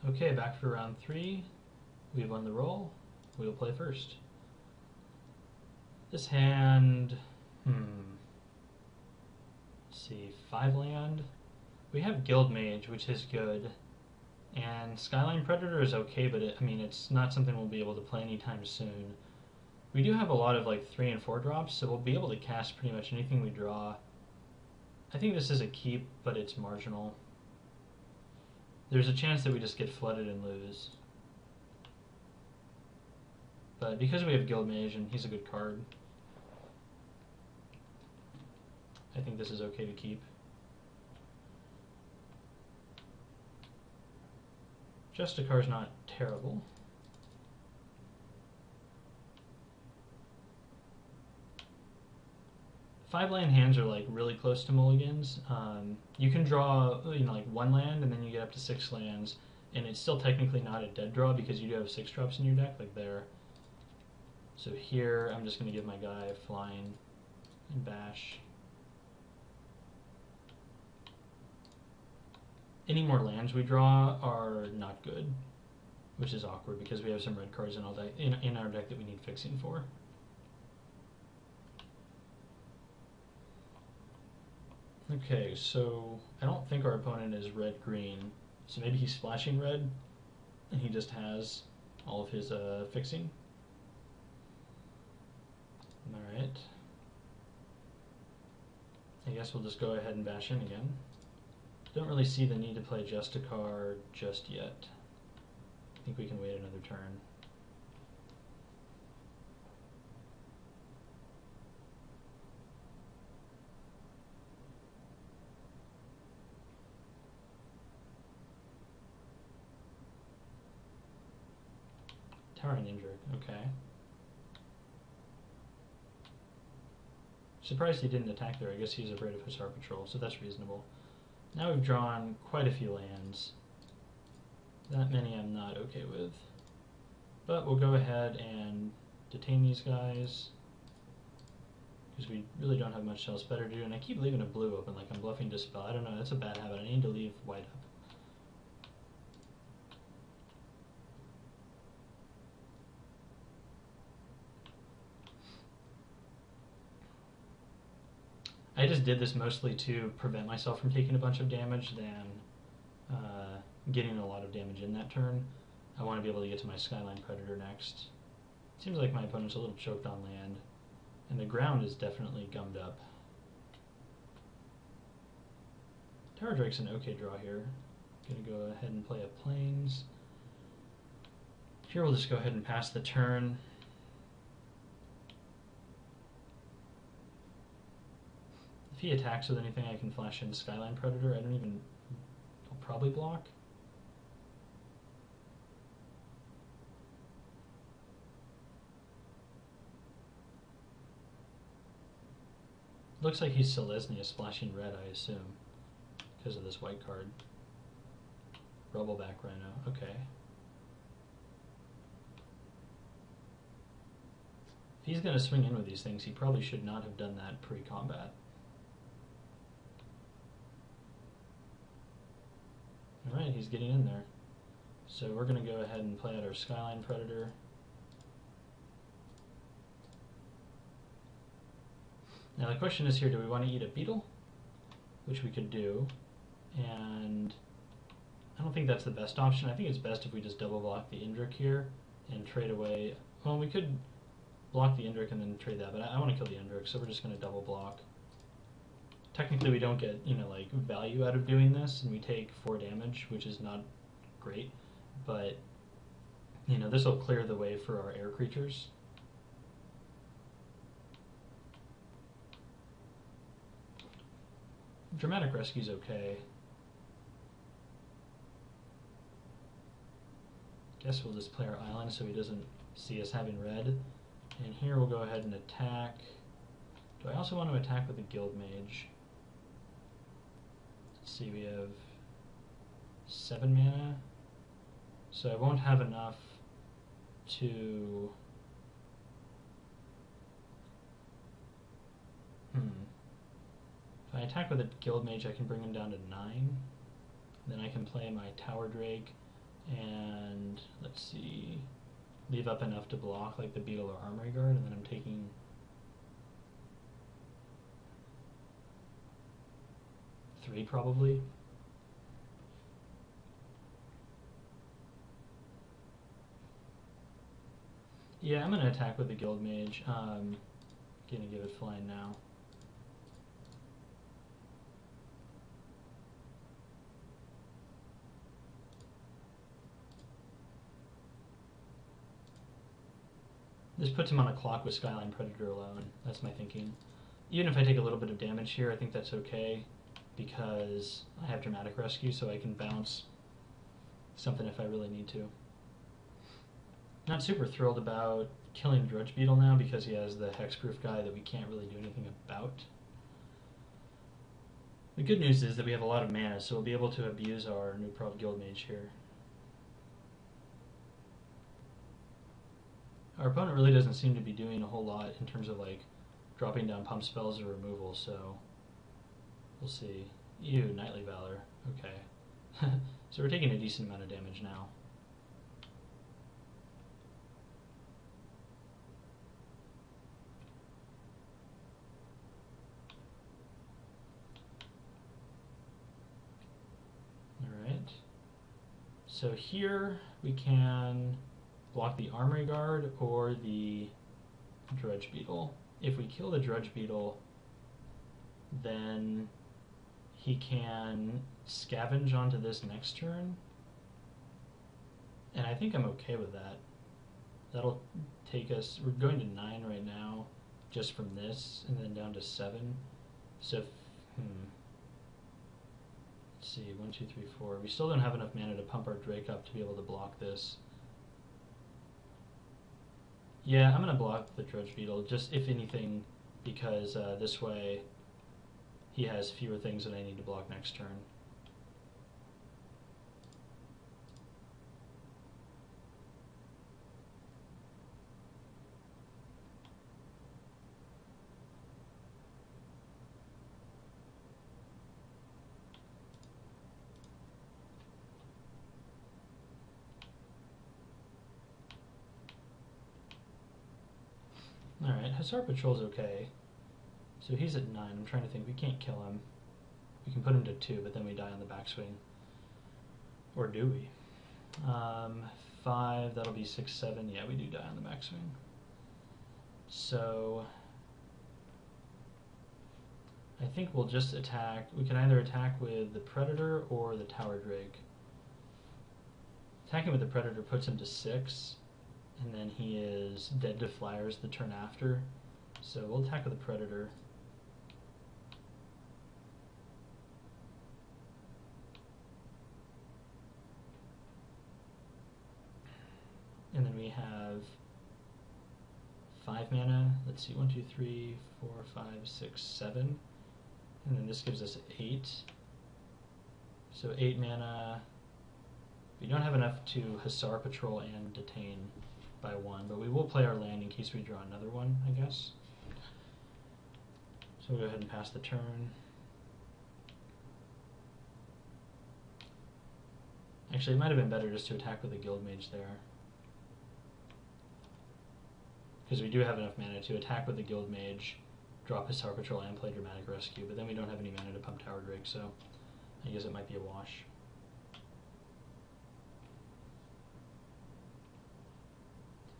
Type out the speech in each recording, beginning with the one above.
Okay, back for round 3. We've won the roll. We will play first. This hand, let's see, 5 land. We have Guild Mage, which is good, and Skyline Predator is okay, but it's not something we'll be able to play anytime soon. We do have a lot of like 3 and 4 drops, so we'll be able to cast pretty much anything we draw. I think this is a keep, but it's marginal. There's a chance that we just get flooded and lose. But because we have Guild Mage and he's a good card, I think this is okay to keep. Justicar's not terrible. Five land hands are like really close to mulligans. You can draw like 1 land and then you get up to 6 lands, and it's still technically not a dead draw because you do have 6 drops in your deck, like there. So here I'm just going to give my guy flying and bash. Any more lands we draw are not good, which is awkward because we have some red cards in our deck that we need fixing for. Okay, so I don't think our opponent is red-green, so maybe he's splashing red, and he just has all of his fixing. Alright. I guess we'll just go ahead and bash in again. Don't really see the need to play Justicar just yet. I think we can wait another turn. Towering Indrik, okay. Surprised he didn't attack there. I guess he's afraid of Hussar Patrol, so that's reasonable. Now we've drawn quite a few lands. That many I'm not okay with. But we'll go ahead and detain these guys, because we really don't have much else better to do. And I keep leaving a blue open like I'm bluffing Dispel. I don't know, that's a bad habit. I need to leave white up. I just did this mostly to prevent myself from taking a bunch of damage than getting a lot of damage in that turn. I want to be able to get to my Skyline Predator next. Seems like my opponent's a little choked on land, and the ground is definitely gummed up. Tower Drake's an okay draw here. Gonna go ahead and play a Plains. Here we'll just go ahead and pass the turn. If he attacks with anything, I can flash in Skyline Predator. I'll probably block. Looks like he's Selesnya splashing red, I assume, because of this white card. Rubbleback Rhino, okay. If he's going to swing in with these things, he probably should not have done that pre-combat. Alright, he's getting in there. So we're going to go ahead and play out our Skyline Predator. Now the question is here, do we want to eat a beetle? Which we could do. And I don't think that's the best option. I think it's best if we just double block the Indrik here and trade away. Well, we could block the Indrik and then trade that, but I want to kill the Indrik, so we're just going to double block. Technically we don't get, like value out of doing this, and we take 4 damage, which is not great, but this will clear the way for our air creatures. Dramatic Rescue's okay. Guess we'll just play our island so he doesn't see us having red. And here we'll go ahead and attack. Do I also want to attack with a Guild Mage? Let's see, we have 7 mana. So I won't have enough to... If I attack with a Guild Mage, I can bring him down to 9. Then I can play my Tower Drake and let's see, leave up enough to block like the Beetle or Armory Guard, and then I'm taking 3 probably. Yeah, I'm gonna attack with the Guild Mage. Gonna give it flying now. This puts him on a clock with Skyline Predator alone. That's my thinking. Even if I take a little bit of damage here, I think that's okay because I have Dramatic Rescue, so I can bounce something if I really need to. Not super thrilled about killing Drudge Beetle now because he has the Hexproof guy that we can't really do anything about. The good news is that we have a lot of mana, so we'll be able to abuse our new Prov Guild Mage here. Our opponent really doesn't seem to be doing a whole lot in terms of like dropping down pump spells or removal, so we'll see. Ew, Knightly Valor. Okay. So we're taking a decent amount of damage now. Alright. So here we can block the Armory Guard or the Drudge Beetle. If we kill the Drudge Beetle, then he can scavenge onto this next turn. And I think I'm okay with that. That'll take us, we're going to 9 right now, just from this, and then down to 7. So, let's see, 1, 2, 3, 4. We still don't have enough mana to pump our Drake up to be able to block this. Yeah, I'm going to block the Drudge Beetle, just if anything, because this way he has fewer things that I need to block next turn. Alright, Hussar Patrol's okay. So he's at 9. I'm trying to think. We can't kill him. We can put him to 2, but then we die on the backswing. Or do we? 5, that'll be 6, 7. Yeah, we do die on the backswing. So I think we'll just attack. We can either attack with the Predator or the Tower Drake. Attacking with the Predator puts him to 6, and then he is dead to flyers the turn after. So we'll attack with the Predator. And then we have 5 mana. Let's see, 1, 2, 3, 4, 5, 6, 7. And then this gives us 8. So 8 mana. We don't have enough to Hussar Patrol and detain by 1, but we will play our land in case we draw another one, I guess. So we'll go ahead and pass the turn. Actually, it might have been better just to attack with the Guild Mage there, because we do have enough mana to attack with the Guild Mage, drop Hussar Patrol, and play Dramatic Rescue, but then we don't have any mana to pump Tower Drake, so I guess it might be a wash.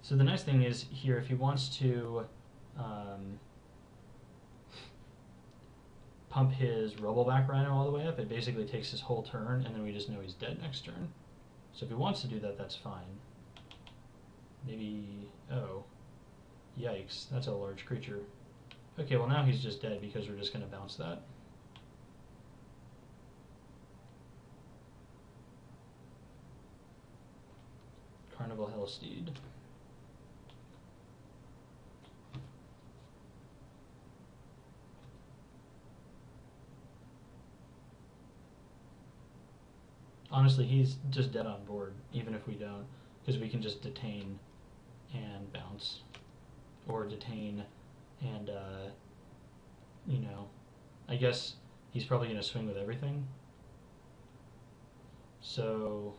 So the nice thing is here, if he wants to pump his Rubbleback Rhino all the way up, it basically takes his whole turn, and then we just know he's dead next turn. So if he wants to do that, that's fine. Maybe, oh, yikes, that's a large creature. Okay, well now he's just dead because we're just going to bounce that. Carnival Hellsteed. Honestly, he's just dead on board, even if we don't, because we can just detain and bounce, or detain and, you know, I guess he's probably going to swing with everything. So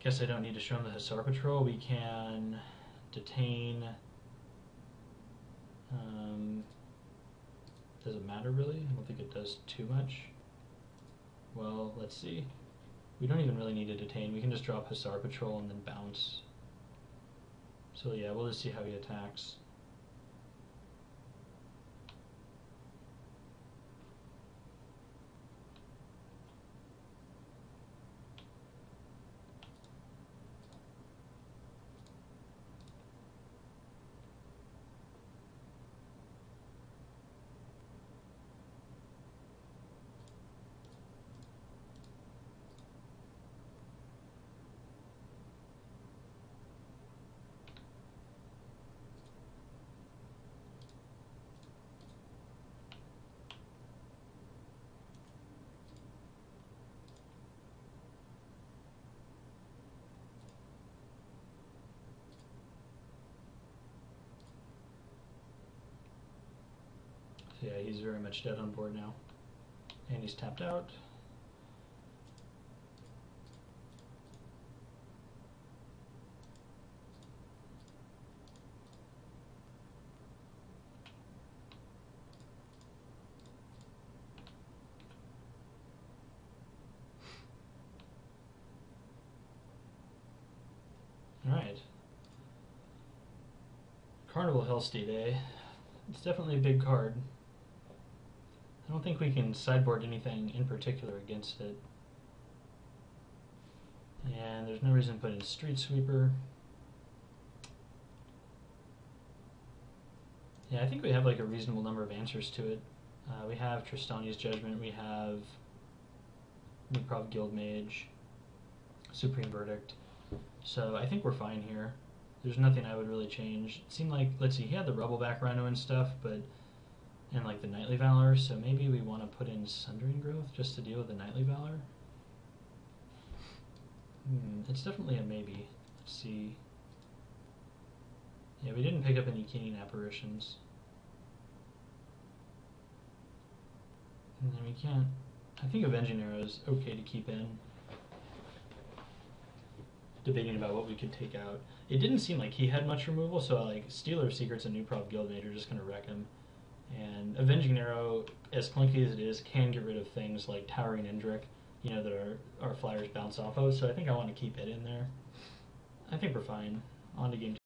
Guess I don't need to show him the Hussar Patrol. We can detain. Does it matter really? I don't think it does too much. Well, let's see. We don't even really need to detain. We can just drop Hussar Patrol and then bounce. So yeah, we'll just see how he attacks. So yeah, he's very much dead on board now. And he's tapped out. Alright. Carnival Hellsteed, eh? It's definitely a big card. I don't think we can sideboard anything in particular against it. And there's no reason to put in Street Sweeper. Yeah, I think we have like a reasonable number of answers to it. We have Tristani's Judgment, we have Improv Guildmage, Supreme Verdict. So I think we're fine here. There's nothing I would really change. It seemed like, let's see, he had the Rubbleback Rhino and stuff, but and like the Knightly Valor, so maybe we want to put in Sundering Growth just to deal with the Knightly Valor. It's definitely a maybe. Let's see. Yeah, we didn't pick up any Keening Apparitions. And then we can't. I think Avenging Arrow is okay to keep in. Debating about what we could take out. It didn't seem like he had much removal, so like Stealer of Secrets and New Prop Guildmate are just going to wreck him. And Avenging Arrow, as clunky as it is, can get rid of things like Towering Indrik, you know, that our flyers bounce off of, so I think I want to keep it in there. I think we're fine. On to game